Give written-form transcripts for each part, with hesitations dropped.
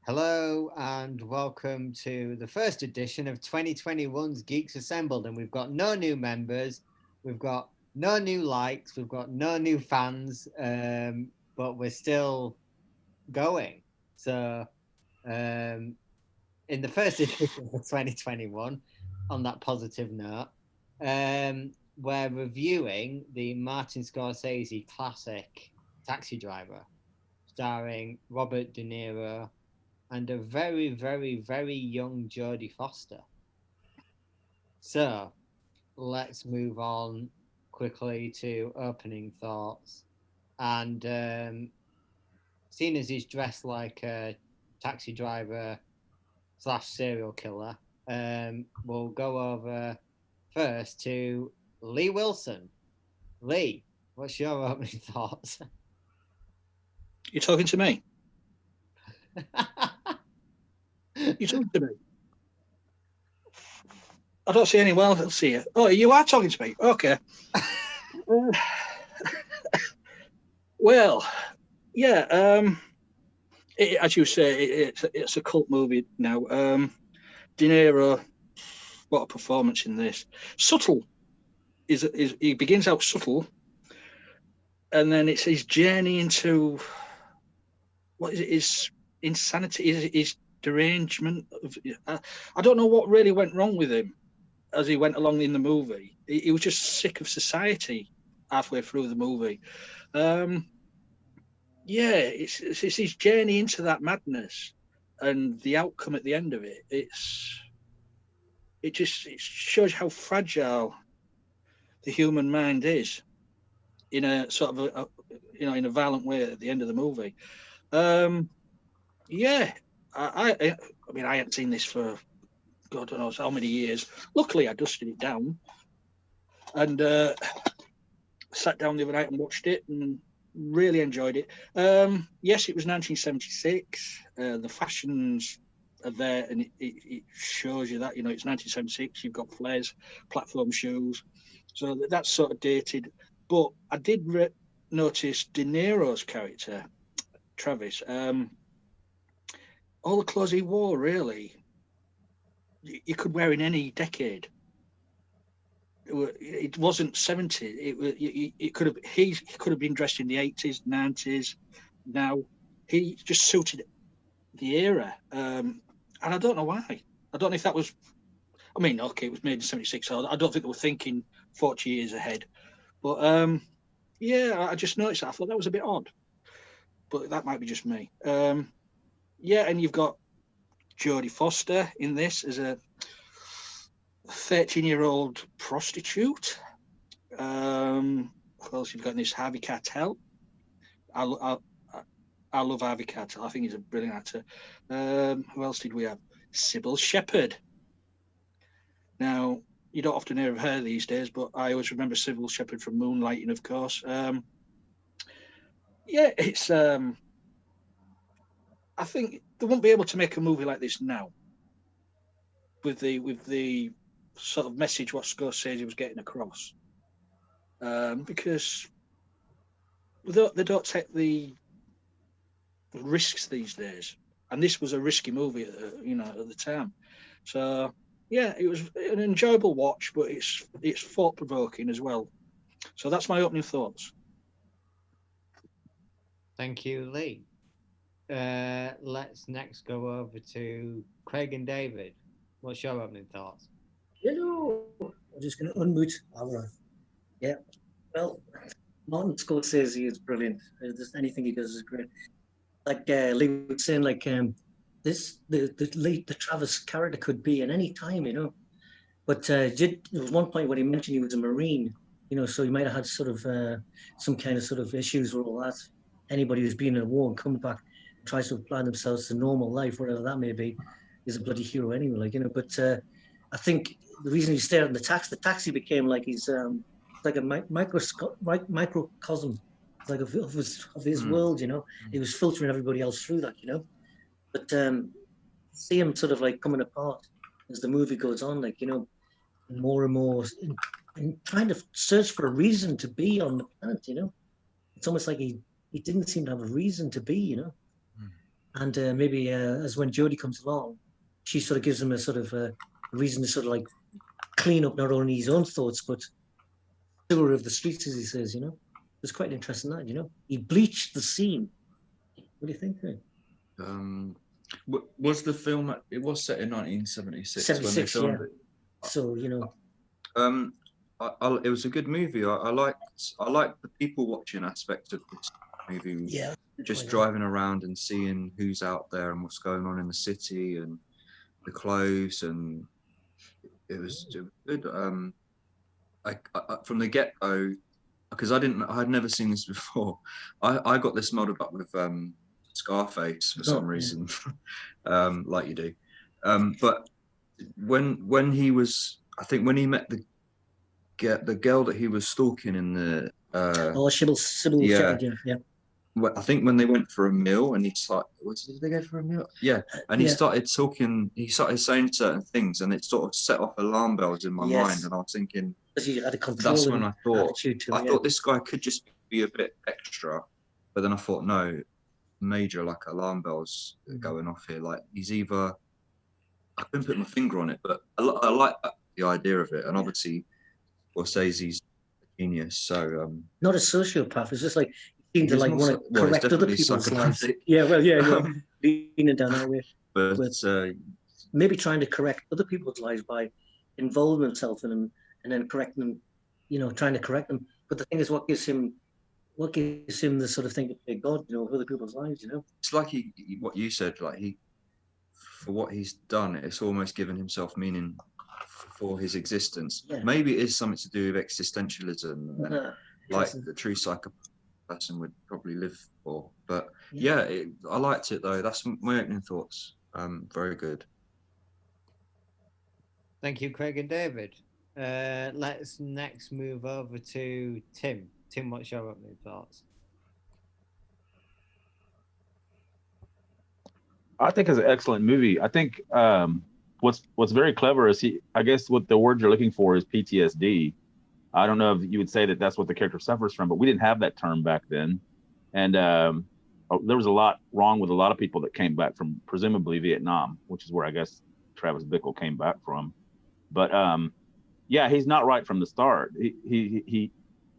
Hello and welcome to the first edition of 2021's Geeks Assembled. And we've got no new members, we've got no new likes, we've got no new fans, but we're still going. So, in the first edition of 2021, on that positive note, we're reviewing the Martin Scorsese classic Taxi Driver, starring Robert De Niro and a very, very, very young Jodie Foster. So let's move on quickly to opening thoughts. And seeing as he's dressed like a taxi driver / serial killer, we'll go over first to Lee Wilson. Lee, what's your opening thoughts? You're talking to me? You're talking to me? I don't see anyone else. I'll see you. Oh, you are talking to me? Okay. Well, yeah. As you say, it's a cult movie now. De Niro, what a performance in this. Subtle. Is he begins out subtle, and then it's his journey into what is it? His insanity, his derangement. I don't know what really went wrong with him as he went along in the movie. He was just sick of society halfway through the movie. Yeah, it's his journey into that madness and the outcome at the end of it. It shows how fragile the human mind is in a sort of in a violent way at the end of the movie. Yeah, I mean, I hadn't seen this for God knows how many years. Luckily, I dusted it down and sat down the other night and watched it and really enjoyed it. Yes, it was 1976. The fashions are there, and it shows you that it's 1976. You've got flares, platform shoes, so that's sort of dated. But I did notice De Niro's character, Travis. All the clothes he wore, really, you could wear in any decade. It wasn't 70s. It could have he could have been dressed in the 80s, 90s. Now he just suited the era, and I don't know why. I don't know if that was. I mean, okay, it was made in 76, so I don't think they were thinking 40 years ahead. But yeah, I just noticed that. I thought that was a bit odd, but that might be just me. Yeah, and you've got Jodie Foster in this as a 13-year-old prostitute. Who else you've got in this? Harvey Keitel. I love Harvey Keitel. I think he's a brilliant actor. Who else did we have? Sybil Shepherd. Now, you don't often hear of her these days, but I always remember Sybil Shepherd from Moonlighting, of course. Yeah, it's. I think they won't be able to make a movie like this now. With the sort of message what Scorsese was getting across, because they don't take the risks these days, and this was a risky movie at the time. So yeah, it was an enjoyable watch, but it's thought provoking as well. So that's my opening thoughts. Thank you, Lee. Let's next go over to Craig and David. What's your opening thoughts? Hello. I'm just going to unmute. Yeah. Well, Martin Scorsese is brilliant. Just anything he does is great. Like Lee was saying, like the Travis character could be at any time, But there was one point where he mentioned he was a Marine, so he might have had sort of some kind of sort of issues with all that. Anybody who's been in a war and come back and tries to apply themselves to normal life, whatever that may be, is a bloody hero anyway. But I think the reason he stayed in the taxi became like he's like a microcosm, like of his world. He was filtering everybody else through that. But see him sort of like coming apart as the movie goes on, like more and more, and trying to search for a reason to be on the planet. It's almost like he didn't seem to have a reason to be. And maybe as when Jodie comes along, she sort of gives him a sort of reason to sort of like clean up not only his own thoughts, but sewer of the streets, as he says, you know. It's quite interesting that, you know. He bleached the scene. What do you think? Was the film? It was set in 1976 when they 76, filmed yeah. it. So, you know. It was a good movie. I liked the people watching aspect of this movie. Yeah. Just driving around and seeing who's out there and what's going on in the city and the clothes, and it was good. From the get-go, because I had never seen this before. I got this muddled up with Scarface for some reason, like you do. But when he was, I think when he met the girl that he was stalking in the Sybil yeah. Shepherd, yeah. I think when they went for a meal and did they go for a meal? Yeah. And he started talking, he started saying certain things, and it sort of set off alarm bells in my mind. And I was thinking, that's when I thought, this guy could just be a bit extra. But then I thought, no, major like alarm bells going off here. Like he's either, I couldn't put my finger on it, but I like the idea of it. And obviously, Scorsese's a genius. So not a sociopath. It's just like he seemed to like want to correct other people's lives. Yeah, well, yeah, leaning down that way. But maybe trying to correct other people's lives by involving himself in them and then correcting them, you know, trying to correct them. But the thing is, what gives him the sort of thing to play God, you know, of other people's lives, you know? It's like what you said, like for what he's done, it's almost given himself meaning for his existence. Yeah. Maybe it is something to do with existentialism, like the true psychopath person would probably live for. But I liked it though. That's my opening thoughts. Very good. Thank you, Craig and David. Let's next move over to Tim. Tim, what's your opening thoughts? I think it's an excellent movie. I think what's very clever is I guess what the word you're looking for is PTSD. I don't know if you would say that that's what the character suffers from, but we didn't have that term back then. And there was a lot wrong with a lot of people that came back from presumably Vietnam, which is where I guess Travis Bickle came back from. But he's not right from the start. He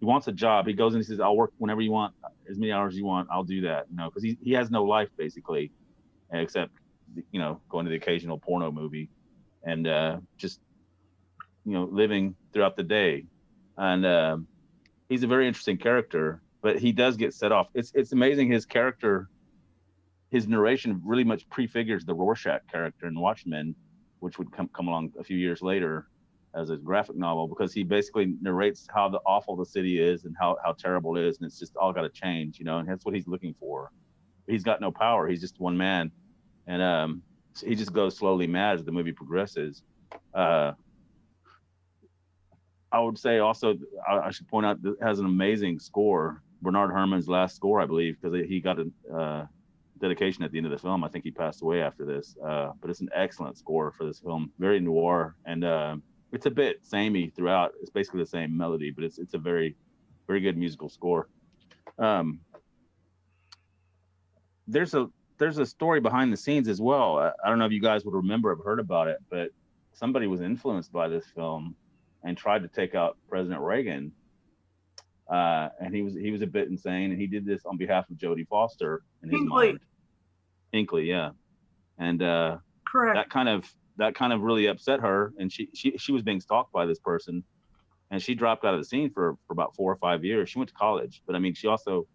wants a job. He goes and he says, "I'll work whenever you want, as many hours as you want. I'll do that." You know, because he has no life basically, except going to the occasional porno movie and just living throughout the day. And he's a very interesting character, but he does get set off. It's amazing his character, his narration really much prefigures the Rorschach character in Watchmen, which would come along a few years later as a graphic novel, because he basically narrates how awful the city is and how terrible it is, and it's just all got to change, and that's what he's looking for. He's got no power. He's just one man, and he just goes slowly mad as the movie progresses. I would say also, I should point out that it has an amazing score. Bernard Herrmann's last score, I believe, because he got a dedication at the end of the film. I think he passed away after this, but it's an excellent score for this film. Very noir, and it's a bit samey throughout. It's basically the same melody, but it's a very, very good musical score. There's a story behind the scenes as well. I don't know if you guys would remember or have heard about it, but somebody was influenced by this film and tried to take out President Reagan. And he was a bit insane, and he did this on behalf of Jodie Foster in his mind. Hinckley, yeah. And correct. That kind of really upset her, and she was being stalked by this person, and she dropped out of the scene for about 4 or 5 years. She went to college, but I mean, she also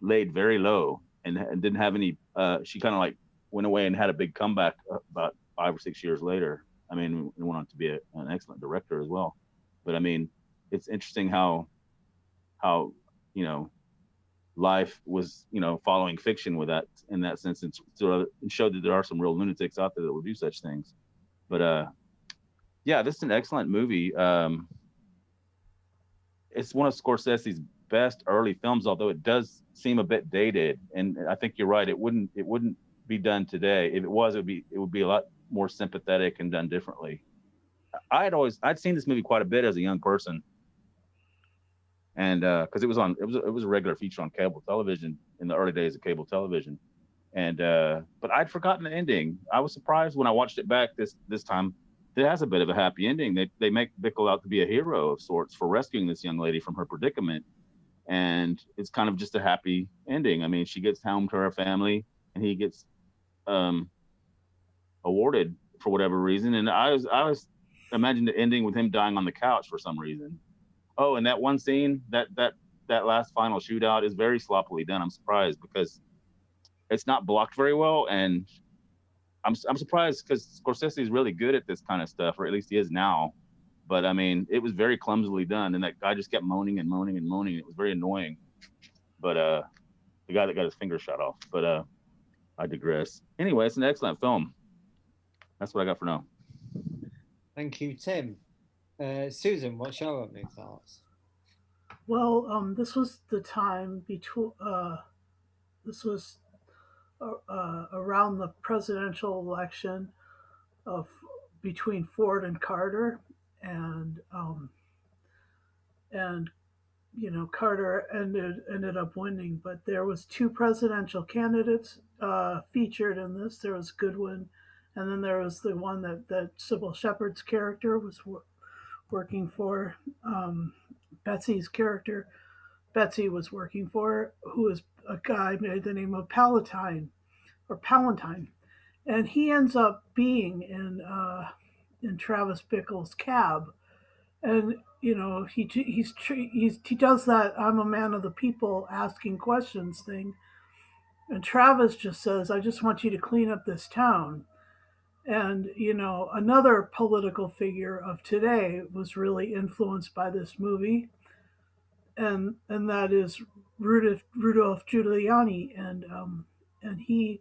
laid very low and didn't have any. She kind of like went away and had a big comeback about 5 or 6 years later. I mean, went on to be an excellent director as well. But I mean, it's interesting how life was following fiction with that, in that sense, and sort of showed that there are some real lunatics out there that will do such things. But this is an excellent movie. It's one of Scorsese's best early films, although it does seem a bit dated. And I think you're right; it wouldn't be done today. If it was, it would be a lot more sympathetic and done differently. I'd seen this movie quite a bit as a young person, and because it was a regular feature on cable television in the early days of cable television, And but I'd forgotten the ending. I was surprised when I watched it back this time. It has a bit of a happy ending. They make Bickle out to be a hero of sorts for rescuing this young lady from her predicament, and it's kind of just a happy ending. I mean, she gets home to her family, and he gets um, awarded for whatever reason. And I was imagined the ending with him dying on the couch for some reason. Oh, and that one scene, that last final shootout is very sloppily done. I'm surprised because it's not blocked very well, and I'm surprised because Scorsese is really good at this kind of stuff, or at least he is now. But I mean, it was very clumsily done, and that guy just kept moaning and moaning and moaning. It was very annoying. But the guy that got his finger shot off. But I digress. Anyway, it's an excellent film. That's what I got for now. Thank you, Tim. Susan, what's your opening thoughts? Well, this was the time between. This was around the presidential election of between Ford and Carter, and and Carter ended up winning, but there was two presidential candidates featured in this. There was Goodwin, and then there was the one that Sybil Shepherd's character was working for. Betsy's character, Betsy was working for, who was a guy by the name of Palantine, and he ends up being in Travis Bickle's cab, and he does that "I'm a man of the people" asking questions thing, and Travis just says, "I just want you to clean up this town." And another political figure of today was really influenced by this movie, and that is Rudolph Giuliani, and he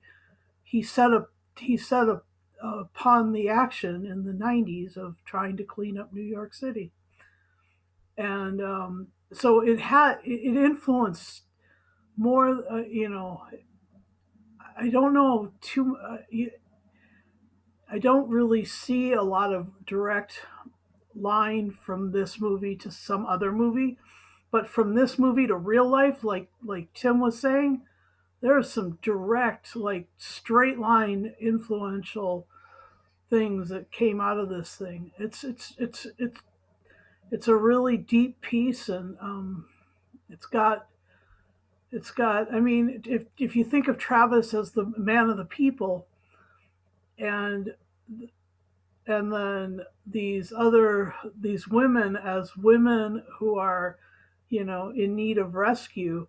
set up he set up upon the action in the '90s of trying to clean up New York City, and so it influenced more. I don't know too. I don't really see a lot of direct line from this movie to some other movie, but from this movie to real life, like Tim was saying, there are some direct, like straight line influential things that came out of this thing. It's a really deep piece, and it's got it's got. I mean, if you think of Travis as the man of the people, and then these women as women who are, in need of rescue.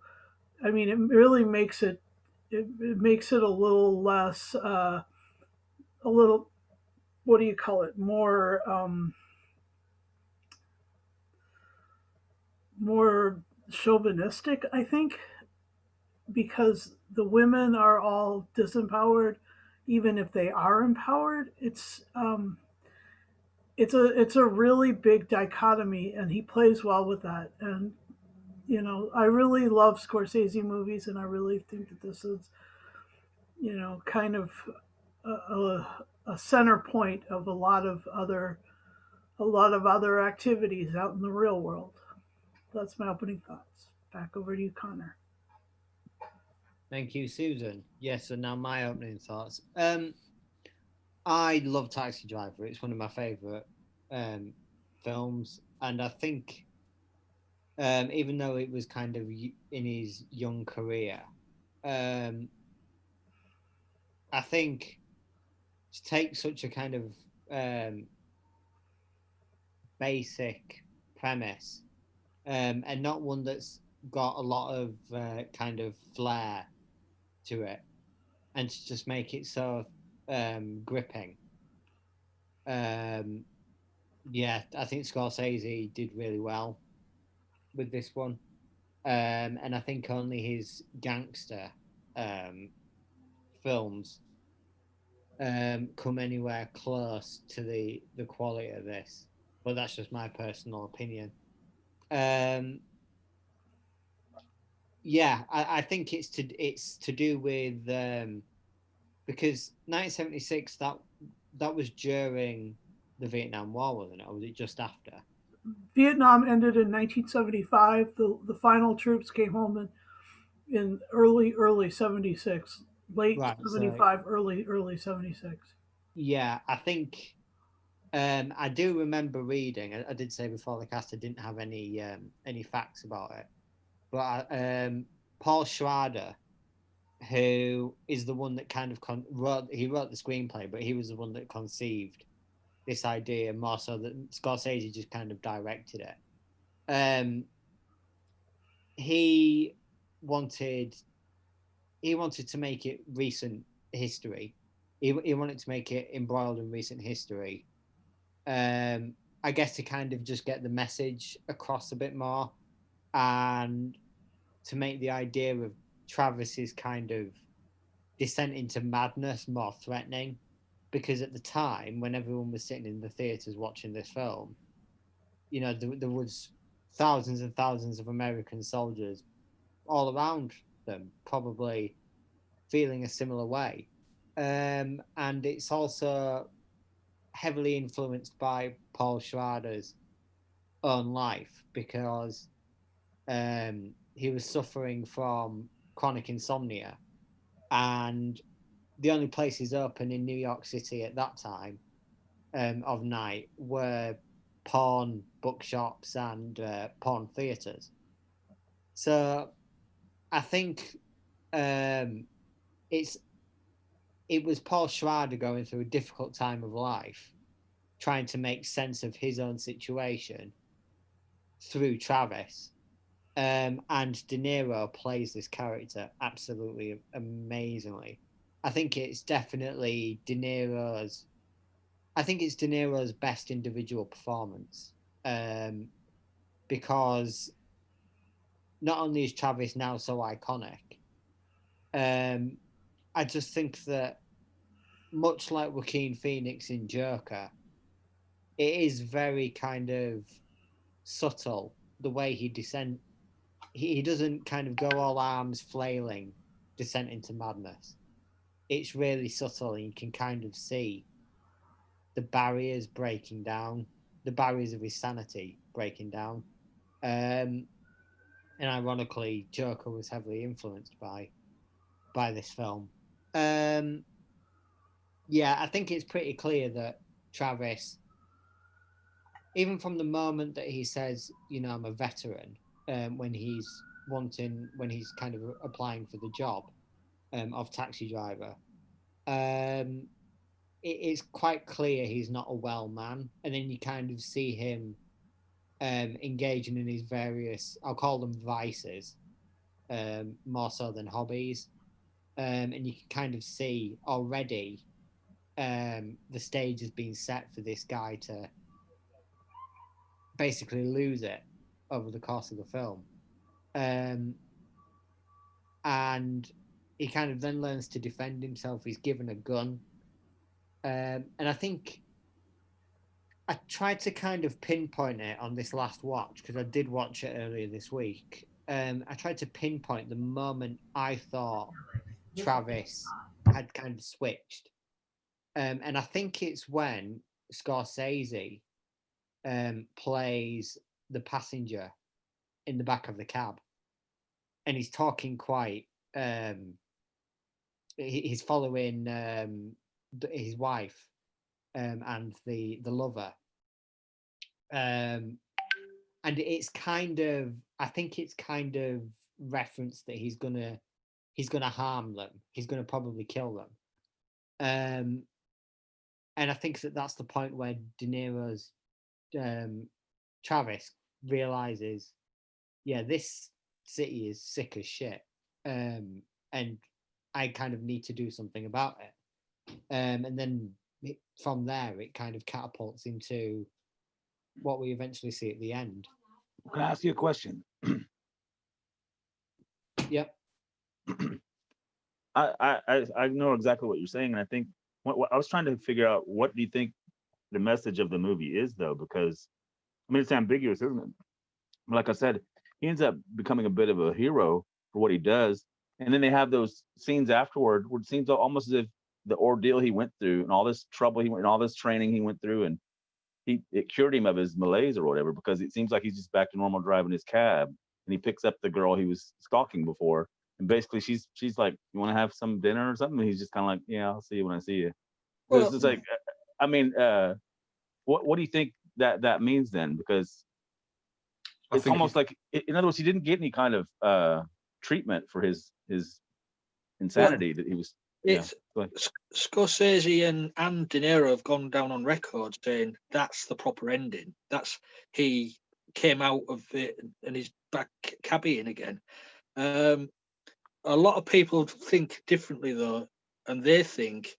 I mean, it really makes it a little less, a little, what do you call it, more chauvinistic, I think, because the women are all disempowered, even if they are empowered. It's a really big dichotomy, and he plays well with that. And I really love Scorsese movies, and I really think that this is kind of a center point of a lot of other activities out in the real world. That's my opening thoughts. Back over to you, Connor. Thank you, Susan. Yes, and now my opening thoughts. I love Taxi Driver. It's one of my favorite films, and I think even though it was kind of in his young career, I think to take such a kind of basic premise and not one that's got a lot of kind of flair to it, and to just make it so gripping. Yeah, I think Scorsese did really well with this one, and I think only his gangster films come anywhere close to the quality of this. But that's just my personal opinion. Yeah, I think it's to do with because 1976 that was during the Vietnam War, wasn't it? Or was it just after? Vietnam ended in 1975. The final troops came home in early '76. Late Right, so 75, early 76. yeah, I think I do remember reading. I did say before the cast I didn't have any facts about it, but Paul Schrader, who is the one that kind of wrote the screenplay, but he was the one that conceived this idea more so that Scorsese just kind of directed it. He wanted to make it recent history. He wanted to make it embroiled in recent history. I guess to kind of just get the message across a bit more, and to make the idea of Travis's kind of descent into madness more threatening, because at the time when everyone was sitting in the theaters watching this film, there was thousands and thousands of American soldiers all around them, probably feeling a similar way. And it's also heavily influenced by Paul Schrader's own life, because he was suffering from chronic insomnia, and the only places open in New York City at that time of night were porn bookshops and porn theaters. So I think it's it was Paul Schrader going through a difficult time of life, trying to make sense of his own situation through Travis. And De Niro plays this character absolutely amazingly. I think it's definitely De Niro's. I think it's De Niro's best individual performance, because not only is Travis now so iconic, I just think that much like Joaquin Phoenix in Joker, it is very kind of subtle the way he descend. He doesn't kind of go all arms flailing, descent into madness. It's really subtle, and you can kind of see the barriers breaking down, the barriers of his sanity breaking down. And ironically, Joker was heavily influenced by this film. Yeah, I think it's pretty clear that Travis, even from the moment that he says, I'm a veteran, when he's kind of applying for the job of taxi driver, it's quite clear he's not a well man. And then you kind of see him engaging in his various, I'll call them vices, more so than hobbies. And you can kind of see already the stage has been set for this guy to basically lose it over the course of the film. And he kind of then learns to defend himself. He's given a gun. And I think I tried to kind of pinpoint it on this last watch, because I did watch it earlier this week. I tried to pinpoint the moment I thought Travis had kind of switched. And I think it's when Scorsese plays the passenger in the back of the cab, and he's talking quite. He's following his wife and the lover, and it's kind of. I think it's kind of reference that he's gonna harm them. He's gonna probably kill them. And I think that's the point where De Niro's Travis realizes, yeah, this city is sick as shit, and I kind of need to do something about it. And then from there, it kind of catapults into what we eventually see at the end. Can I ask you a question? Yep. I know exactly what you're saying, and I think what I was trying to figure out, what do you think the message of the movie is, though? Because I mean, it's ambiguous, isn't it? Like I said, he ends up becoming a bit of a hero for what he does, and then they have those scenes afterward where it seems almost as if the ordeal he went through and all this trouble he went and all this training he went through, and it cured him of his malaise or whatever, because it seems like he's just back to normal driving his cab, and he picks up the girl he was stalking before, And basically, she's like, "You want to have some dinner or something?" And he's just kind of like, "Yeah, I'll see you when I see you." So Well, it's just like, I mean, what do you think that means then? Because I it's think almost like, in other words, he didn't get any kind of treatment for his insanity that he was. Yeah. it's Go ahead. Scorsese and De Niro have gone down on record saying that's the proper ending. That's he came out of it and he's back cabbying again. A lot of people think differently though, and they think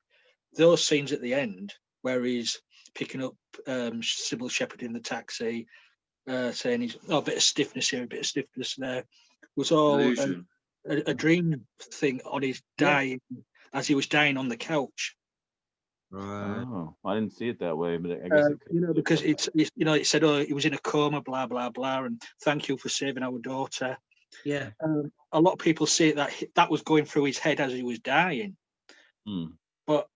those scenes at the end where he's picking up Sybil Shepherd in the taxi, saying he's a bit of stiffness here, a bit of stiffness there, was all illusion. a dream thing on his dying, as he was dying on the couch. Right. Oh, I didn't see it that way, but I guess it could. You know, because it's it said, oh, he was in a coma, blah blah blah, and thank you for saving our daughter. Yeah. A lot of people say that was going through his head as he was dying, but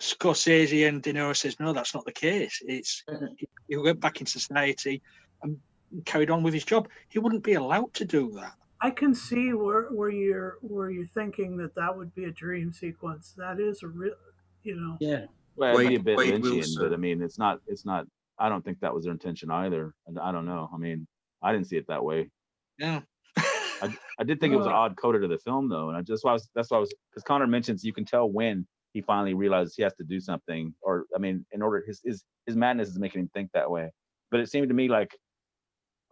Scorsese and De Niro says no, that's not the case. It's he went back in society and carried on with his job. He wouldn't be allowed to do that. I can see where you're thinking that would be a dream sequence. That is a real, Yeah. Well, it'd be a bit Wade Lynchian, Wilson. but I mean, it's not. I don't think that was their intention either. And I don't know. I mean, I didn't see it that way. Yeah. I did think it was an odd coda to the film, though, and that's why I was because Connor mentions you can tell when he finally realizes he has to do something, or I mean, in order his madness is making him think that way. But it seemed to me like,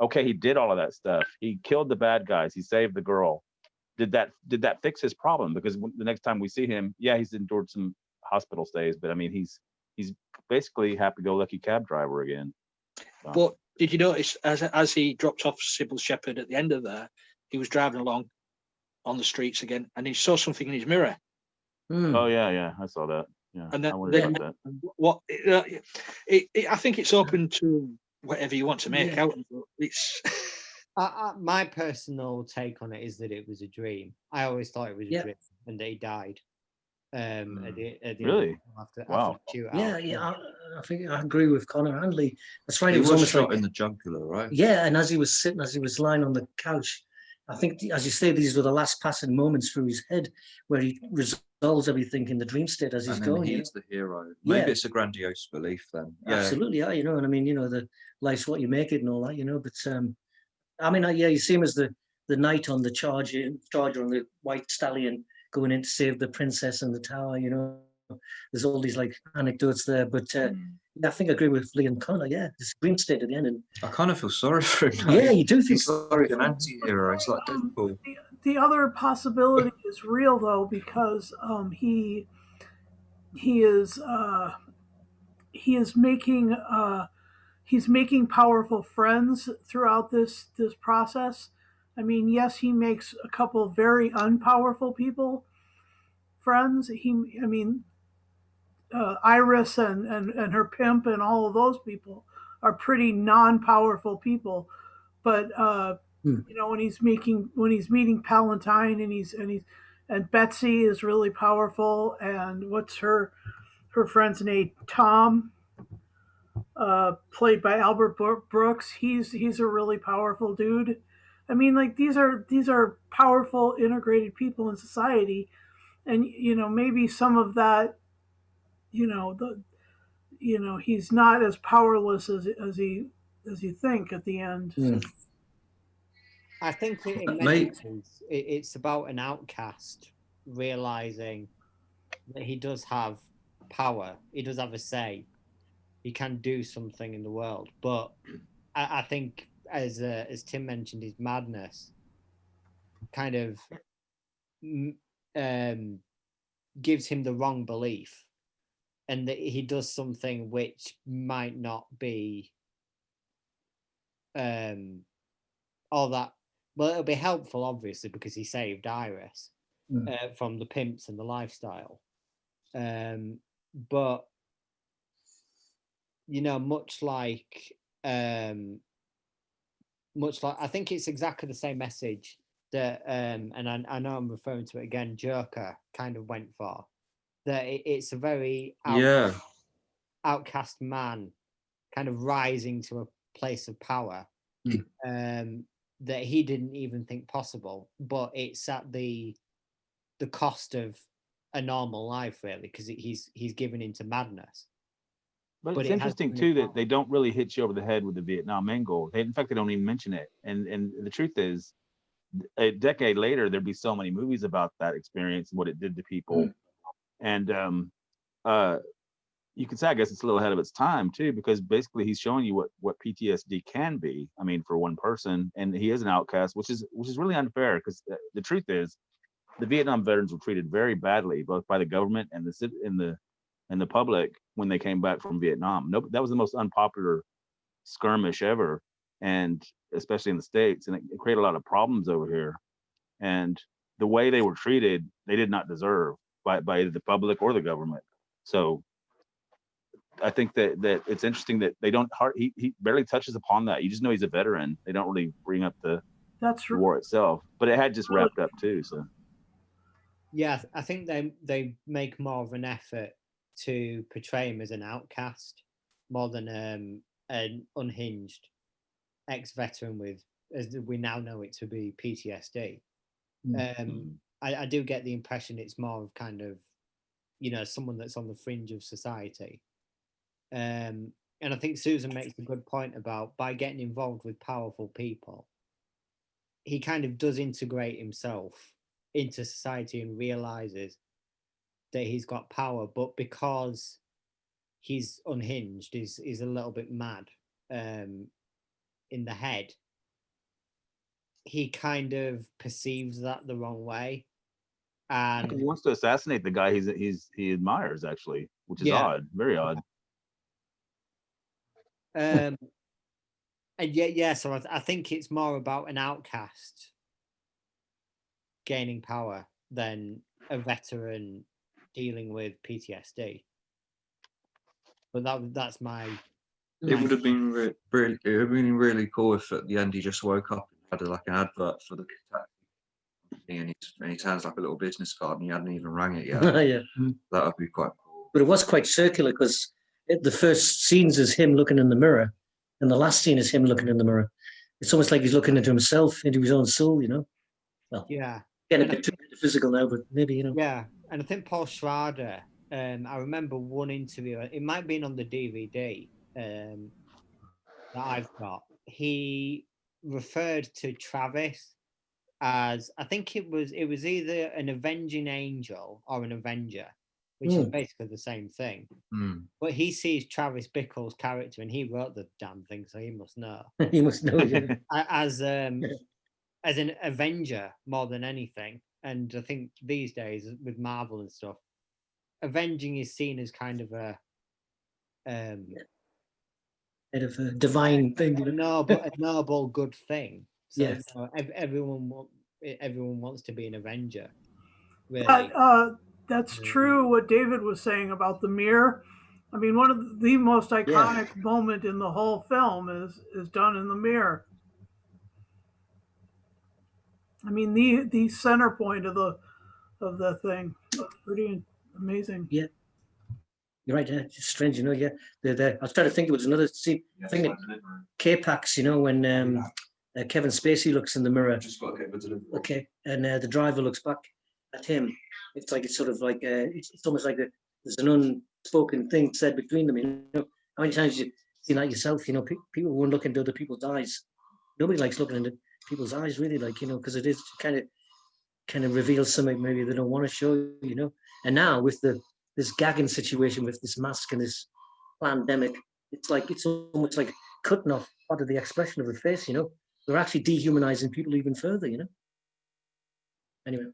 okay, he did all of that stuff. He killed the bad guys. He saved the girl. Did that fix his problem? Because the next time we see him, yeah, he's endured some hospital stays, but I mean, he's basically happy-go-lucky cab driver again. So. But did you notice as he dropped off Sybil Shepherd at the end of that, he was driving along on the streets again, and he saw something in his mirror. Oh yeah, I saw that. Yeah, and I wondered about that. I think it's open to whatever you want to make out of it. It's my personal take on it is that it was a dream. I always thought it was a dream, and that he died. At the Really? After wow. the shootout. Yeah. I think I agree with Connor and Lee. That's right. He was almost shot like, in the jugular, right? Yeah, and as he was lying on the couch, I think, as you say, these were the last passing moments through his head where he resolves everything in the dream state as he's going. He's the hero. Maybe it's a grandiose belief then. Yeah. Absolutely, yeah. And I mean, the life's what you make it and all that, But I mean, you see him as the knight on the charger on the white stallion going in to save the princess in the tower. There's all these like anecdotes there, but I think I agree with Lee and Connor. Yeah, this dream state at the end, and I kind of feel sorry for him. Yeah, you do feel he's like an anti-hero. He's like Deadpool. The other possibility is real though, because he is making he's making powerful friends throughout this process. I mean, yes, he makes a couple very unpowerful people friends. Iris and her pimp and all of those people are pretty non-powerful people, but when he's meeting Palantine and Betsy is really powerful, and what's her friend's name, Tom, played by Albert Brooks. He's a really powerful dude. I mean, like these are powerful, integrated people in society, and maybe some of that, he's not as powerless as you think at the end. So. I think in many cases it's about an outcast realizing that he does have power. He does have a say. He can do something in the world. But I think, as Tim mentioned, his madness kind of gives him the wrong belief, and that he does something which might not be all that. Well, it'll be helpful, obviously, because he saved Iris from the pimps and the lifestyle. But much like I think it's exactly the same message that, and I know I'm referring to it again, Joker kind of went for. That it's a very outcast man kind of rising to a place of power. that he didn't even think possible, but it's at the cost of a normal life, really, because he's given into madness. But it's it has interesting given too him that they don't really hit you over the head with the Vietnam angle. In fact, they don't even mention it. And the truth is, a decade later, there'd be so many movies about that experience and what it did to people. And you could say, I guess it's a little ahead of its time too, because basically he's showing you what PTSD can be. I mean, for one person, and he is an outcast, which is really unfair, because the truth is, the Vietnam veterans were treated very badly, both by the government and the public when they came back from Vietnam. No, that was the most unpopular skirmish ever, and especially in the States, and it created a lot of problems over here. And the way they were treated, they did not deserve by either the public or the government. So I think that it's interesting that they don't. He barely touches upon that. You just know he's a veteran. They don't really bring up the war itself, but it had just wrapped up too. So yeah, I think they make more of an effort to portray him as an outcast more than an unhinged ex-veteran with, as we now know it to be, PTSD. I do get the impression it's more of kind of, someone that's on the fringe of society. And I think Susan makes a good point about, by getting involved with powerful people, he kind of does integrate himself into society and realizes that he's got power, but because he's unhinged, is a little bit mad in the head, he kind of perceives that the wrong way, and he wants to assassinate the guy he admires, actually, which is odd, very odd. And yeah, so I think it's more about an outcast gaining power than a veteran dealing with PTSD. But that's my. It would have been really, it would have been really cool if at the end he just woke up and had like an advert for the and he turns like a little business card and he hadn't even rang it yet. Yeah, that would be quite cool. But it was quite circular, because the first scenes is him looking in the mirror, and the last scene is him looking in the mirror. It's almost like he's looking into himself, into his own soul, Well, yeah, getting a bit too physical now, but maybe Yeah, and I think Paul Schrader. I remember one interview. It might have been on the DVD that I've got. He referred to Travis as, I think it was either an avenging angel or an avenger, which is basically the same thing. But he sees Travis Bickle's character, and he wrote the damn thing, so he must know. He must know, yeah. as an avenger more than anything. And I think these days with Marvel and stuff, avenging is seen as kind of a Kind of a divine thing, a noble good thing. So yes. Everyone wants to be an avenger. Really. That's true. What David was saying about the mirror. I mean, one of the most iconic moment in the whole film is done in the mirror. I mean, the center point of the thing. Pretty amazing. Yeah. You're right, it's strange, yeah. I was trying to think, it was another scene. I think K-Pax, when Kevin Spacey looks in the mirror. Just got hit with delivery. Okay, and the driver looks back at him. It's like, it's sort of like, it's almost like there's an unspoken thing said between them, How many times you see that yourself, people won't look into other people's eyes. Nobody likes looking into people's eyes, really, because it is kind of reveals something maybe they don't want to show, And now with this gagging situation with this mask and this pandemic, it's almost like cutting off part of the expression of the face, They're actually dehumanizing people even further, Anyway.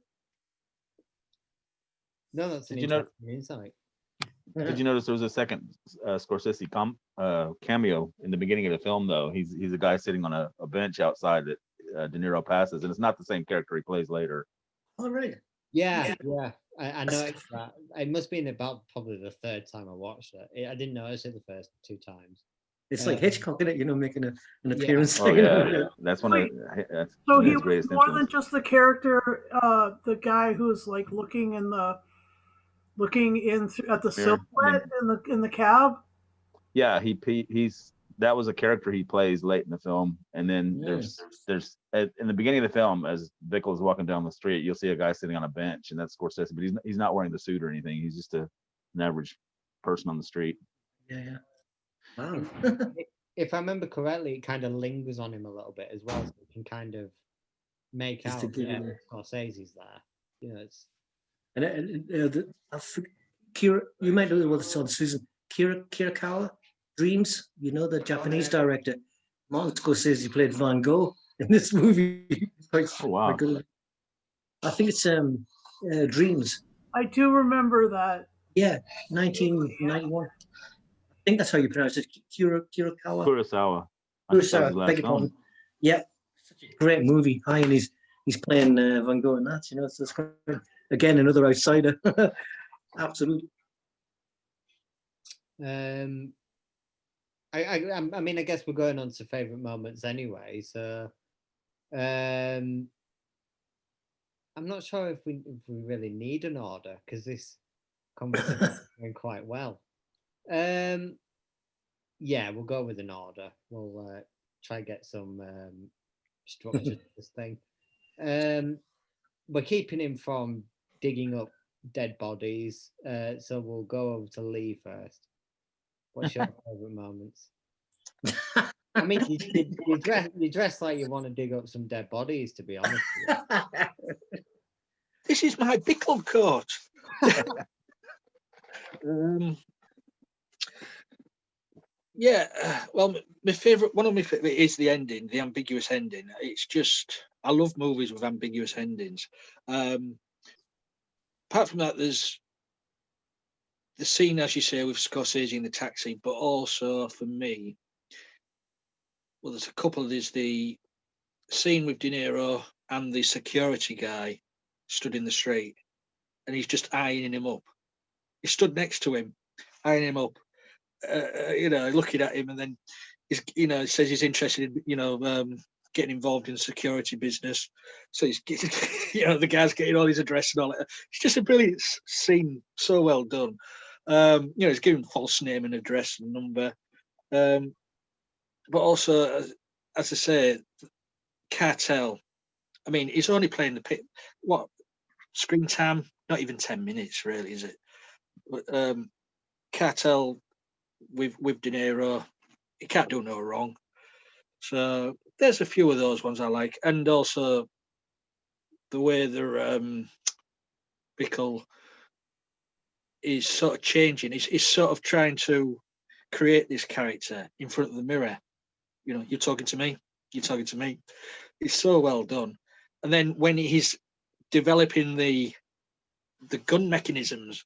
No, that's an interesting insight. Did you notice there was a second Scorsese cameo in the beginning of the film, though? He's a guy sitting on a bench outside that De Niro passes, and it's not the same character he plays later. Oh, right. Yeah. I noticed that. It must have been about probably the third time I watched it. I didn't notice it the first two times. It's like Hitchcock, isn't it? Making an appearance. Oh, yeah. That's one of so he was more than just the character, the guy who's like looking in at the silhouette in the cab. Yeah, he's that was a character he plays late in the film. And then there's in the beginning of the film, as Bickle is walking down the street, you'll see a guy sitting on a bench, and that's Scorsese, but he's not wearing the suit or anything. He's just an average person on the street. Yeah. Wow. If I remember correctly, it kind of lingers on him a little bit as well, so you can kind of make Just out to give that him Scorsese's there. You know, it's Kira, you might know what it's on, Susan. Kurosawa, Dreams. You know, the Japanese director. Martin Scorsese played Van Gogh in this movie. Oh wow! I think it's Dreams. I do remember that. Yeah, 1991. I think that's how you pronounce it. Kurosawa. Kurosawa. Beg your pardon. Yeah, such a great movie. And he's playing Van Gogh in that. You know, so it's great. Again, another outsider. Absolutely. I mean, I guess we're going on to favorite moments anyway. So, I'm not sure if we really need an order because this conversation is going quite well. Yeah, we'll go with an order. We'll try to get some structure to this thing. We're keeping him from digging up dead bodies, so we'll go over to Lee first. What's your favorite moments? I mean, you dress like you want to dig up some dead bodies, to be honest with you. This is my Bickle coat. Yeah, well, one of my favorite is the ending, the ambiguous ending. It's just, I love movies with ambiguous endings. Apart from that, there's the scene, as you say, with Scorsese in the taxi, but also for me, well, there's a couple. There's the scene with De Niro and the security guy stood in the street, and he's just eyeing him up. He stood next to him, eyeing him up, looking at him, and then he's, says he's interested in, getting involved in the security business. So he's, the guy's getting all his address and all that. It's just a brilliant scene, so well done. He's giving false name and address and number. But also, as I say, Cartel. I mean, he's only playing the pit. What screen time? Not even 10 minutes, really, is it? But Cartel with De Niro, he can't do no wrong. So there's a few of those ones I like, and also the way the Bickle is sort of changing. He's sort of trying to create this character in front of the mirror. You're talking to me. You're talking to me. It's so well done. And then when he's developing the gun mechanisms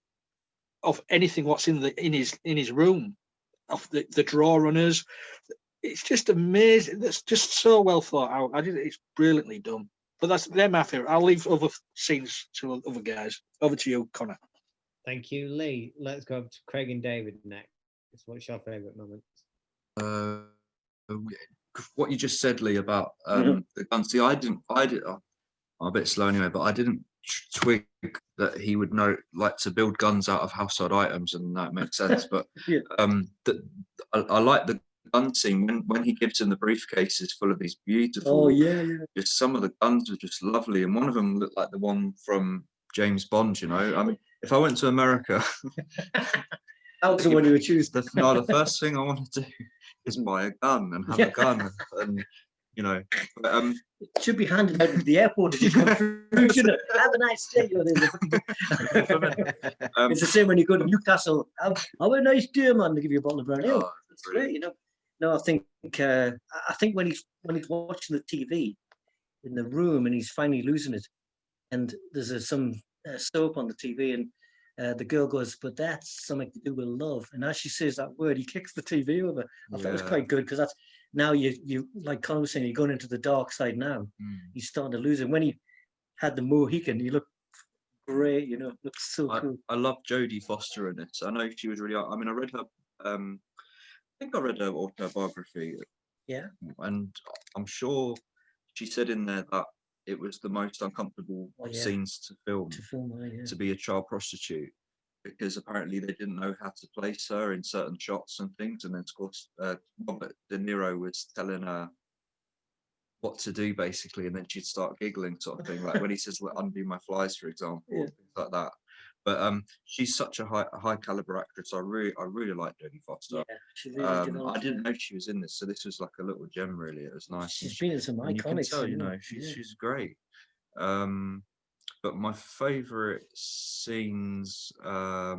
of anything what's in his room, of the draw runners, it's just amazing. That's just so well thought out. It's brilliantly done. But they're my favorite. I'll leave other scenes to other guys. Over to you, Connor. Thank you, Lee. Let's go to Craig and David next. What's your favorite moment? What you just said, Lee, about the guns. See, I'm a bit slow anyway, but I didn't twig that he would know, like, to build guns out of household items, and that makes sense. But I like the gun scene when he gives him the briefcases full of these beautiful. Just some of the guns were just lovely, and one of them looked like the one from James Bond. I mean, if I went to America, that was the one you would choose. The first thing I want to do is buy a gun and have a gun, and But, it should be handed out at the airport as you come through. Have a nice day. It's the same when you go to Newcastle. Have a nice day, man. They give you a bottle of brown ale. That's great, No, I think when he's watching the TV in the room and he's finally losing it, and there's some soap on the TV, and the girl goes, "But that's something to do with love." And as she says that word, he kicks the TV over. I thought it was quite good, because that's now you like Colin was saying, you're going into the dark side now. He's starting to lose it. When he had the Mohican, he looked great. Looks so cool. I love Jodie Foster in it. I know she was really. I mean, I read her. I think I read her autobiography. Yeah. And I'm sure she said in there that it was the most uncomfortable scenes to film. To be a child prostitute, because apparently they didn't know how to place her in certain shots and things. And then, of course, Robert De Niro was telling her what to do, basically, and then she'd start giggling, sort of thing, like when he says, "Well, undo my flies," for example, things like that. But she's such a high caliber actress. I really like Jodie Foster. Yeah, she really did. I didn't know she was in this, so this was like a little gem, really. It was nice. She's been in some iconic. You can tell, you know, she's great. But my favorite scenes, I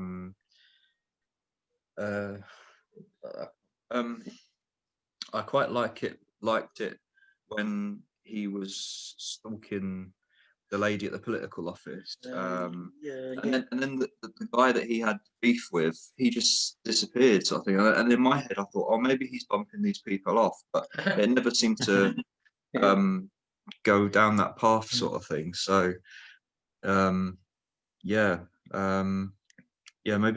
quite liked it when he was stalking the lady at the political office. And then the guy that he had beef with, he just disappeared, sort of thing. And in my head, I thought, oh, maybe he's bumping these people off, but it never seemed to go down that path, sort of thing. So, maybe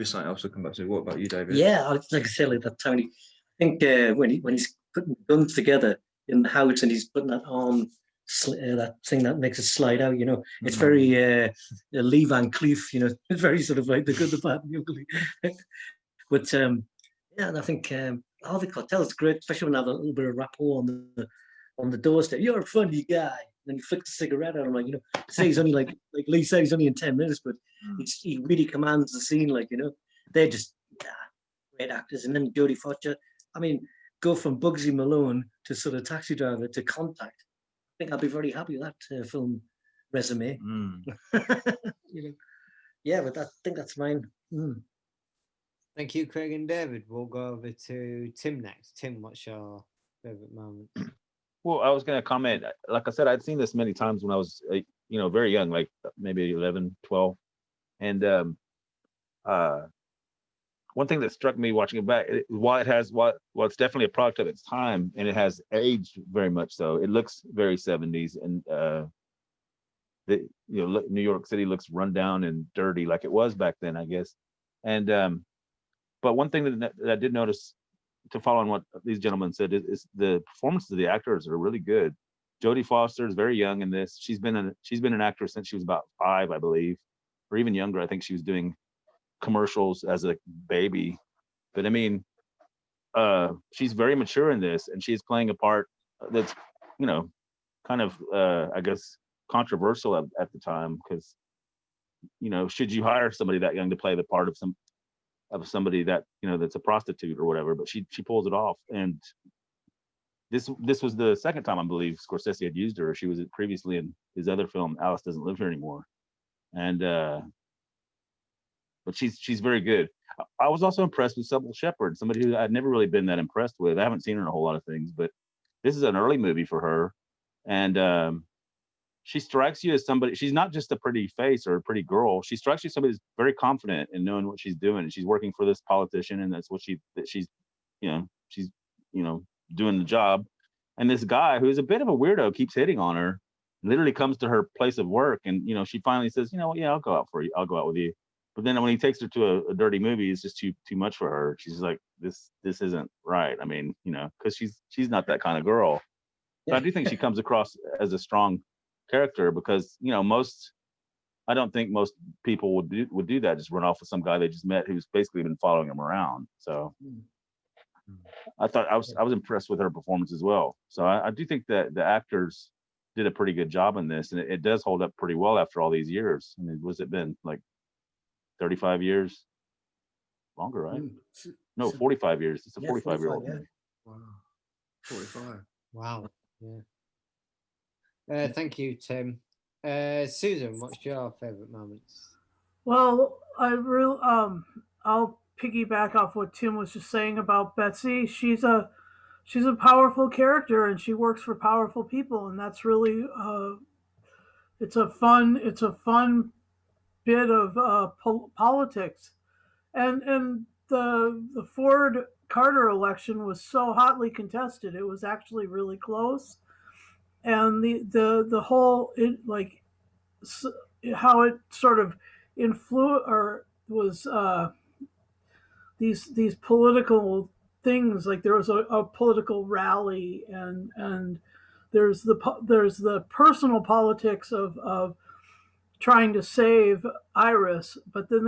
something else will come back to. What about you, David? Yeah, like I said, like that, Tony. I think when he's putting guns together in the house and he's putting that arm, that thing that makes it slide out, you know, it's very Lee Van Cleef, you know, it's very sort of like the good, the bad, and the ugly. But and I think Harvey Keitel's great, especially when I have a little bit of rapport on the doorstep. You're a funny guy. Then he flicks a cigarette at him, like, you know, say he's only like Lee said, he's only in 10 minutes, but he really commands the scene, like, you know, they're just great actors. And then Jodie Foster, I mean, go from Bugsy Malone to sort of Taxi Driver to Contact. I think I'll be very happy with that film resume. You know, yeah, but I think that's mine. Thank you, Craig and David. We'll go over to Tim next. Tim, what's your favorite moment? Well, I was going to comment, like I said, I'd seen this many times when I was, very young, like maybe 11, 12. And one thing that struck me watching it back, while it's definitely a product of its time, and it has aged very much so. It looks very 70s, and New York City looks run down and dirty like it was back then, I guess. And but one thing that I did notice, to follow on what these gentlemen said, is the performances of the actors are really good. Jodie Foster is very young in this. She's been an actress since she was about 5, I believe, or even younger. I think she was doing commercials as a baby. But I mean, she's very mature in this, and she's playing a part that's, kind of, I guess, controversial at the time, because, should you hire somebody that young to play the part of somebody that, that's a prostitute or whatever? But she pulls it off. And this was the second time, I believe, Scorsese had used her. She was previously in his other film, Alice Doesn't Live Here Anymore. And but she's very good. I was also impressed with Sybil Shepherd, somebody who I'd never really been that impressed with. I haven't seen her in a whole lot of things, but this is an early movie for her. And she strikes you as somebody, she's not just a pretty face or a pretty girl. She strikes you as somebody who's very confident in knowing what she's doing. And she's working for this politician, and that's what she's doing the job. And this guy, who's a bit of a weirdo, keeps hitting on her, literally comes to her place of work. And, she finally says, I'll go out for you. I'll go out with you. But then when he takes her to a dirty movie, it's just too much for her. She's like, this isn't right. I mean, because she's not that kind of girl. Yeah. So I do think she comes across as a strong character, because I don't think most people would do that, just run off with some guy they just met who's basically been following them around. So I thought I was impressed with her performance as well. So I do think that the actors did a pretty good job in this, and it does hold up pretty well after all these years. I mean, what's it been, like 35 years? Longer, right? No, 45 years. It's a 45-year-old movie. Wow. 45. Wow. Yeah. Thank you, Tim. Susan, what's your favorite moments? Well, I'll piggyback off what Tim was just saying about Betsy. She's a powerful character, and she works for powerful people, and that's really it's a fun bit of politics, and the Ford Carter election was so hotly contested. It was actually really close, and the whole how it sort of was these political things. Like there was a political rally, and there's the personal politics of trying to save Iris, but then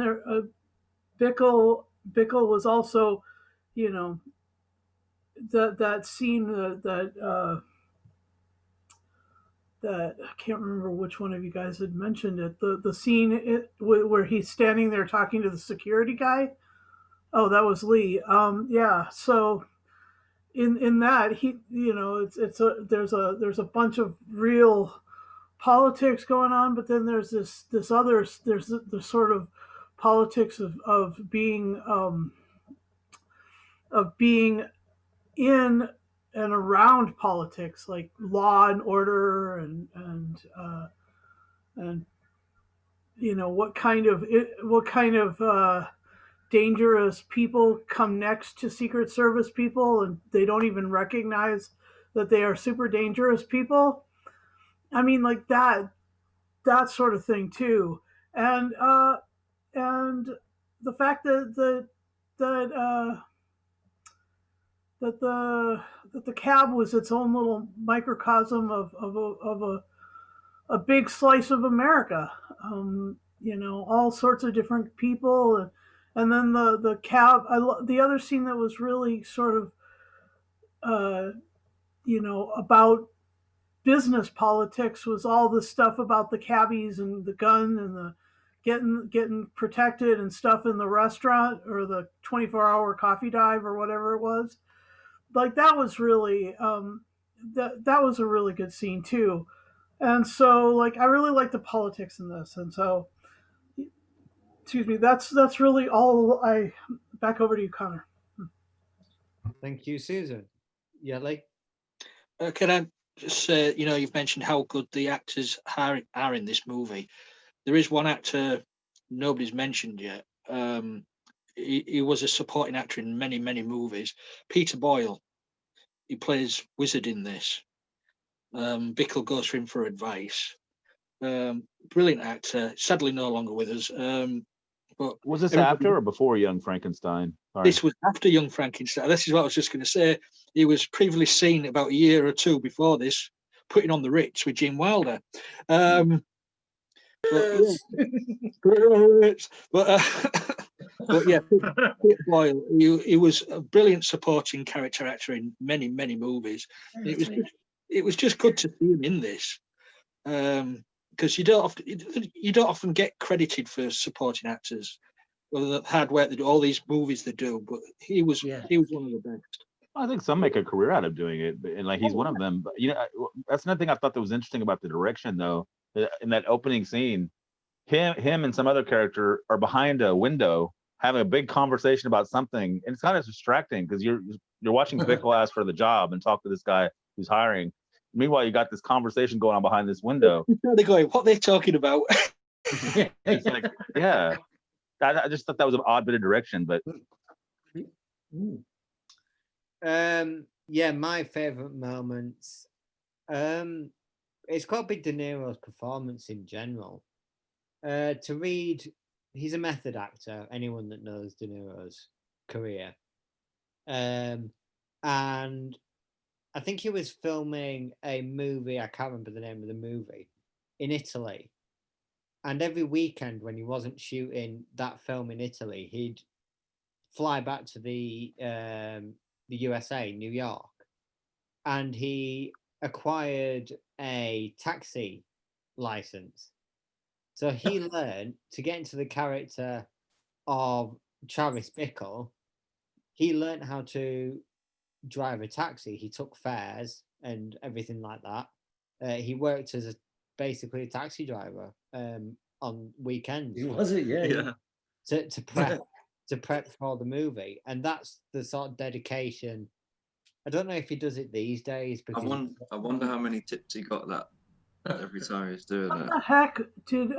Bickle was also, you know, that scene that I can't remember which one of you guys had mentioned it. The scene where he's standing there talking to the security guy. Oh, that was Lee. Yeah. So in that he, there's a bunch of real politics going on, but then there's this other there's the sort of politics of being in and around politics, like law and order, and what kind of dangerous people come next to Secret Service people, and they don't even recognize that they are super dangerous people. I mean, like that sort of thing too, and the fact that that the cab was its own little microcosm of a big slice of America. All sorts of different people, and then the cab. The other scene that was really sort of about business politics was all the stuff about the cabbies and the gun and the getting protected and stuff in the restaurant or the 24-hour coffee dive or whatever it was. Like that was really that was a really good scene too. And so like I really like the politics in this. And so excuse me, that's really all I back over to you, Connor. Thank you, Susan. Yeah, like Can I just say, you've mentioned how good the actors are in this movie. There is one actor nobody's mentioned yet. He was a supporting actor in many, many movies. Peter Boyle. He plays Wizard in this. Bickle goes for him for advice. Brilliant actor. Sadly, no longer with us. But was this after or before Young Frankenstein? Sorry. This was after Young Frankenstein. This is what I was just going to say. He was previously seen about a year or two before this, putting on the Ritz with Gene Wilder. But yeah, Peter Boyle. He was a brilliant supporting character actor in many, many movies. It was just good to see him in this, because you don't often get credited for supporting actors, or the hard work they do, all these movies they do. But he was one of the best. I think some make a career out of doing it, and like he's one of them. But that's another thing I thought that was interesting about the direction, though. In that opening scene, him and some other character are behind a window having a big conversation about something, and it's kind of distracting because you're watching Bickle ask for the job and talk to this guy who's hiring. Meanwhile, you got this conversation going on behind this window. They're going, what are they talking about? It's like, yeah. I just thought that was an odd bit of direction, but yeah, my favorite moments. It's got to be De Niro's performance in general. To read, he's a method actor. Anyone that knows De Niro's career, and I think he was filming a movie. I can't remember the name of the movie in Italy. And every weekend when he wasn't shooting that film in Italy, he'd fly back to the USA, New York, and he acquired a taxi license. So he learned to get into the character of Travis Bickle. He learned how to drive a taxi. He took fares and everything like that. He worked as basically a taxi driver on weekends. Was it? Yeah. To prep for the movie, and that's the sort of dedication. I don't know if he does it these days. Because I wonder how many tips he got that every time he's doing what it. the heck did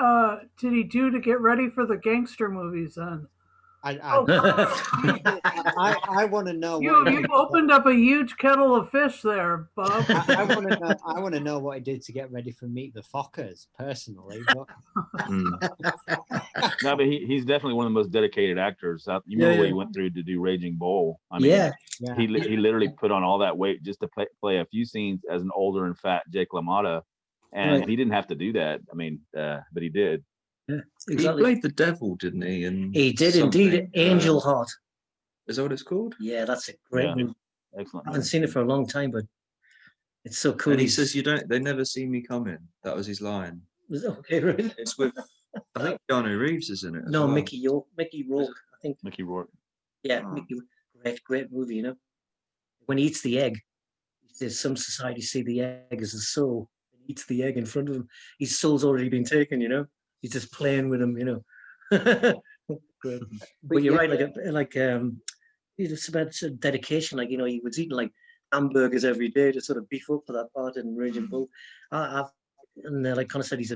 he do to get ready for the gangster movies then? I want to know. You opened up a huge kettle of fish there, Bob. I want to know what he did to get ready for Meet the Fockers, personally. But... No, but he's definitely one of the most dedicated actors. You remember what he went through to do Raging Bull? I mean, he literally put on all that weight just to play a few scenes as an older and fat Jake LaMotta, and he didn't have to do that. I mean, but he did. Yeah, He exactly. played the devil, didn't he? And He did indeed. Angel Heart. Is that what it's called? Yeah, that's a great Yeah. movie. Excellent. I haven't seen it for a long time, but it's so cool. And he says, they never see me coming. That was his line. Okay, right. It's with, I think Keanu Reeves is in it. No, well. Mickey Rourke. I think. Mickey Rourke. Yeah, Oh. Mickey. Great movie. You know, when he eats the egg, he says some societies see the egg as a soul. He eats the egg in front of him. His soul's already been taken. You know, he's just playing with him. You know. Great. But you're right. It's about sort of dedication. Like, you know, he was eating like hamburgers every day to sort of beef up for that part in Raging Bull. Like Connor said, he's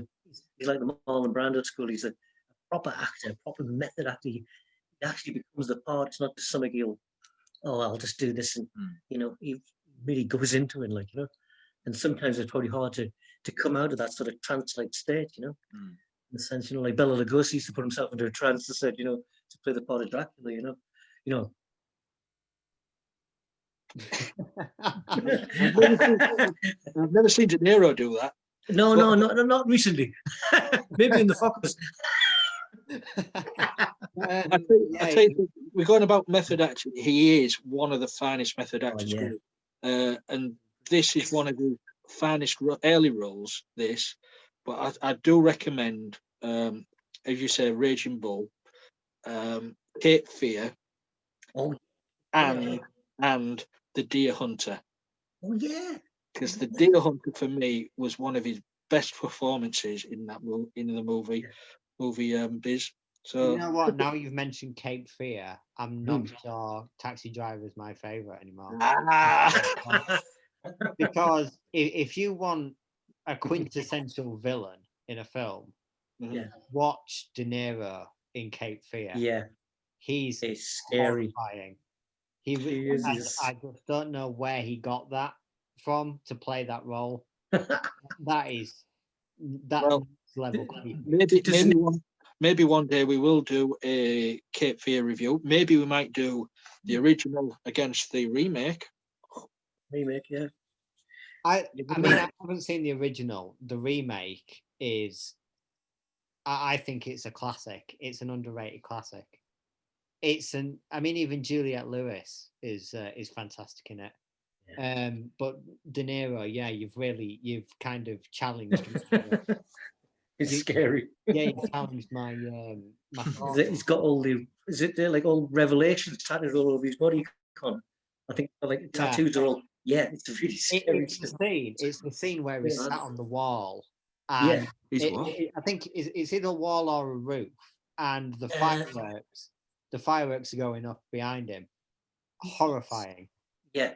like the Marlon Brando school. He's a proper actor, proper method actor. He actually becomes the part. It's not just something I'll just do this, and you know, he really goes into it, like, you know. And sometimes it's probably hard to come out of that sort of trance-like state, you know. In the sense, you know, like Bela Lugosi used to put himself into a trance to say, you know, to play the part of Dracula, you know. I've never seen De Niro do that. No, not recently. Maybe in the Focus. I think we're going about method acting. He is one of the finest method actors. And this is one of the finest early roles, but I do recommend, as you say, Raging Bull, Cape Fear, and The Deer Hunter. Oh yeah, because The Deer Hunter for me was one of his best performances in the movie biz. So you know what? Now you've mentioned Cape Fear, I'm not sure Taxi Driver is my favorite anymore. Because if you want a quintessential villain in a film, watch De Niro in Cape Fear. Yeah, he's scary. Horrifying. I just don't know where he got that from to play that role. That level creepy. Maybe one day we will do a Cape Fear review. Maybe we might do the original against the remake. Yeah. I mean, I haven't seen the original. The remake is, I think it's a classic. It's an underrated classic. Even Juliette Lewis is fantastic in it. Yeah. But De Niro, you've kind of challenged me. It's scary. Yeah, you challenged my He's got all all revelations tattooed all over his body. I think like tattoos are all. Yeah, it's really scary. It's the scene where he's sat on the wall. And I think it's either a wall or a roof, and the fireworks are going up behind him. Horrifying. Yeah.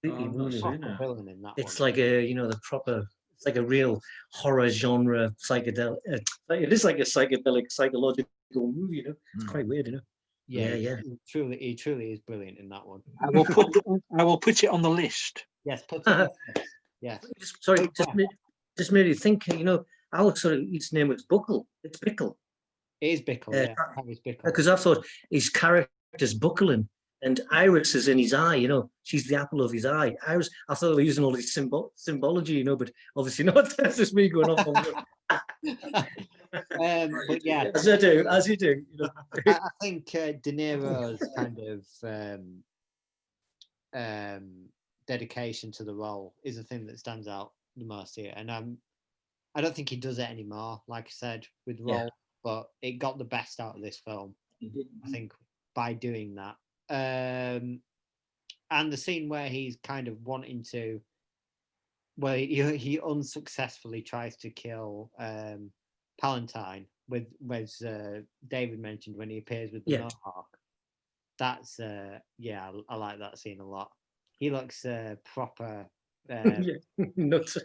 Villain in that it's one. Like the proper. It's like a real horror genre psychedelic. It is like a psychedelic psychological movie. You know, it's quite weird. You know. Yeah. He truly is brilliant in that one. I will put it on the list. Yes, put it on the list. Yeah. Just made me think. You know, Alex sort of his name was Bickle. It's Bickle. It is Bickle. Yeah, Harry's Bickle. Because I thought his character's buckling. And Iris is in his eye, you know. She's the apple of his eye. Iris, I thought they were using all this symbology, you know, but obviously not. That's just me going off on but yeah, as you do. You know. I think De Niro's kind of dedication to the role is the thing that stands out the most here. And I don't think he does it anymore, like I said, with role, but it got the best out of this film, I think, by doing that. And the scene where he's kind of wanting to, well, he unsuccessfly tries to kill Palantine with David mentioned when he appears with the Mohawk. That's I like that scene a lot. He looks proper nuts.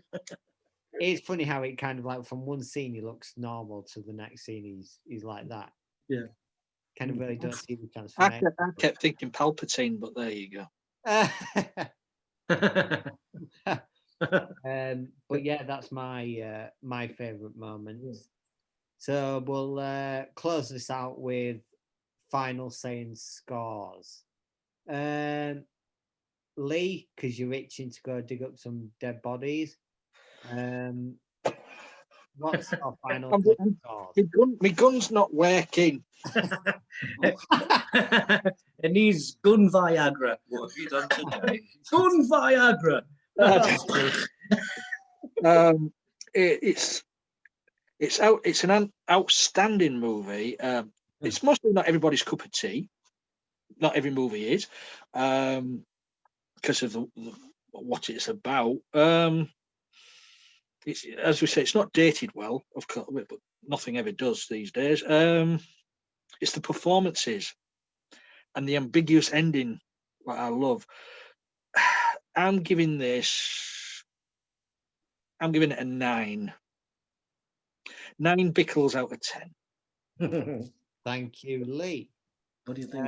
It's funny how it kind of like from one scene he looks normal to the next scene he's like that. Yeah. Kind of really don't see the transformation. I kept thinking Palpatine, but there you go. But yeah, that's my favorite moment. So we'll close this out with final saying scores. Lee, because you're itching to go dig up some dead bodies. what's your final I'm- take, Scores? My gun's not working. It needs gun Viagra. What have you done today? Gun Viagra. It's an outstanding movie. It's mostly not everybody's cup of tea. Not every movie is, because of what it's about. It's, as we say, it's not dated well, of course, but nothing ever does these days. It's the performances and the ambiguous ending that I love. I'm giving it a 9. 9 Bickles out of 10. Thank you, Lee. What do you think?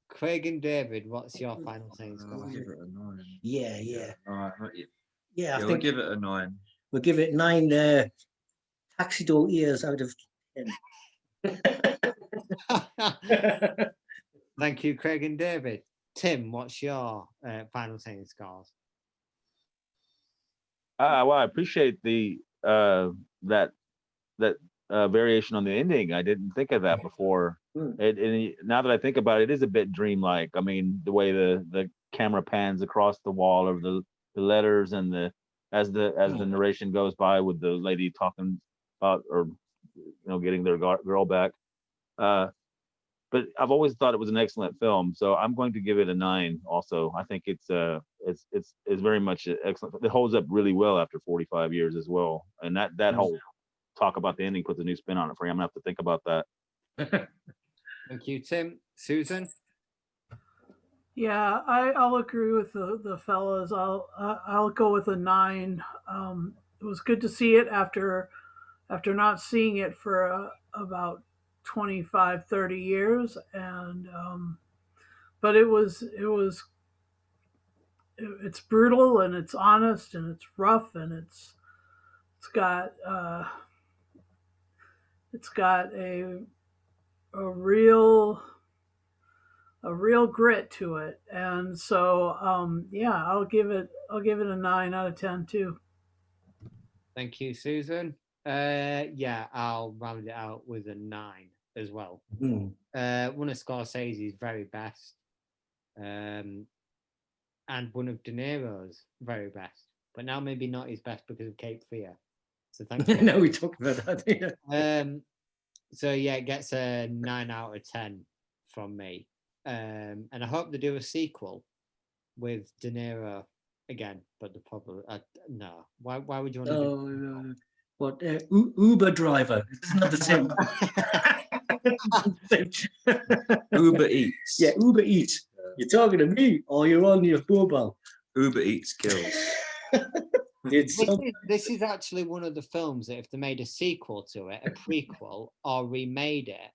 Craig and David, what's your final thing, I'll Scores? give it a 9. Yeah. All right, I yeah, think we'll give it a 9. we'll give it 9 taxi door ears out of 10. Thank you, Craig and David. Tim, what's your final thing, Scores? Well, I appreciate the that variation on the ending. I didn't think of that before. And now that I think about it, it is a bit dreamlike. I mean, the way the camera pans across the wall of the letters, and as the narration goes by with the lady talking about, or getting their girl back. But I've always thought it was an excellent film, so I'm going to give it a 9. Also, I think it's very much excellent. It holds up really well after 45 years as well, and that whole talk about the ending puts a new spin on it for you. I'm gonna have to think about that. Thank you, Tim. Susan? Yeah, I'll agree with the fellas. I'll go with a 9. It was good to see it after not seeing it for about 25, 30 years, and but it's brutal and it's honest and it's rough and it's got a real grit to it, and so I'll give it a 9 out of 10 too. Thank you, Susan. I'll round it out with a 9 as well. One of Scorsese's very best, and one of De Niro's very best, but now maybe not his best because of Cape Fear. So thank you. No, we talked about that. It gets a 9 out of 10 from me, and I hope they do a sequel with De Niro again, but the problem no. Why would you want to do No. What Uber driver? Isn't that the same? Uber Eats. Yeah, Uber Eats. You're talking to me, or you're on your mobile. Uber Eats kills. This is actually one of the films that if they made a sequel to it, a prequel, or remade it,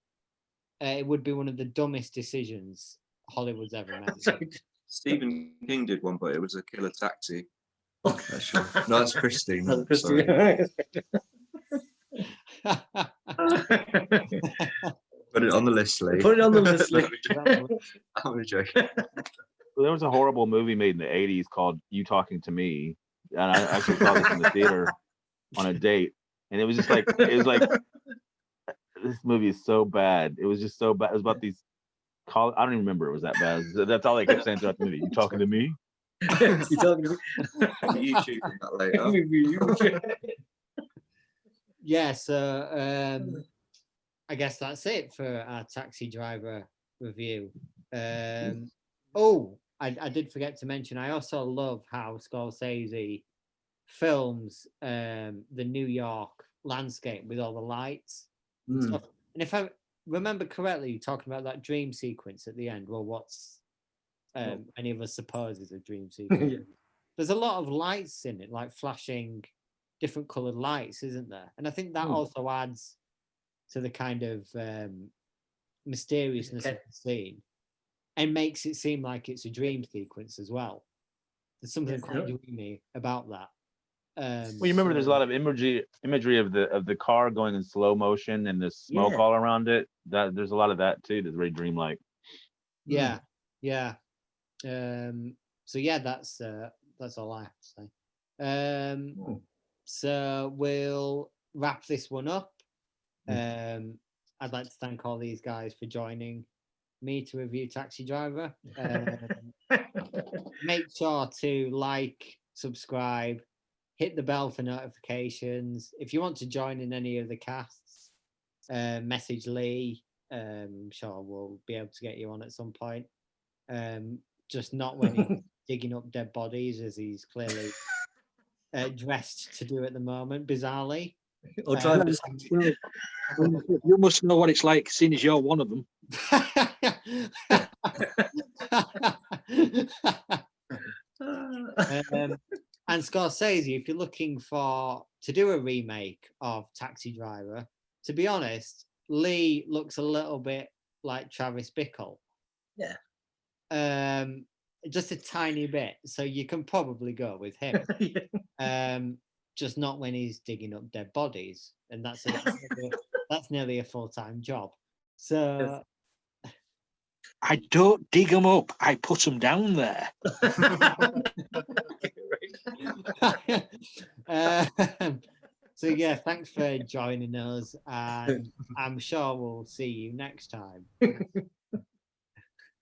it would be one of the dumbest decisions Hollywood's ever made. Stephen King did one, but it was A Killer Taxi. Actually. No, that's Christine. That's Christine. Put it on the list, Lee. Put it on the list, Lee. I'm only joking. There was a horrible movie made in the 80s called You Talking to Me, and I actually saw this in the theater on a date, and it was like this movie is so bad. It was just so bad. It was about these I don't even remember it was that bad. That's all they kept saying throughout the movie. You talking to me? You talking to me? YouTube that later. So I guess that's it for our Taxi Driver review. I did forget to mention, I also love how Scorsese films the New York landscape with all the lights and stuff. And if I remember correctly, you're talking about that dream sequence at the end. Well, what's any of us suppose is a dream sequence. Yeah. There's a lot of lights in it, like flashing different colored lights, isn't there? And I think that also adds to the kind of mysteriousness of the scene and makes it seem like it's a dream sequence as well. There's something quite dreamy about that. Well, you remember there's a lot of imagery of the car going in slow motion and the smoke all around it. That there's a lot of that too. That's very dreamlike. Yeah. So that's all I have to say. So we'll wrap this one up. I'd like to thank all these guys for joining me to review Taxi Driver. Make sure to like, subscribe, hit the bell for notifications. If you want to join in any of the casts, message Lee. I'm sure we'll be able to get you on at some point. Just not when he's digging up dead bodies, as he's clearly dressed to do at the moment, bizarrely. Or drive You must know what it's like, seeing as you're one of them. And Scorsese, if you're looking to do a remake of Taxi Driver, to be honest, Lee looks a little bit like Travis Bickle. Yeah. Just a tiny bit. So you can probably go with him. Just not when he's digging up dead bodies. And that's nearly a full-time job. So I don't dig them up. I put them down there. So yeah, thanks for joining us, and I'm sure we'll see you next time.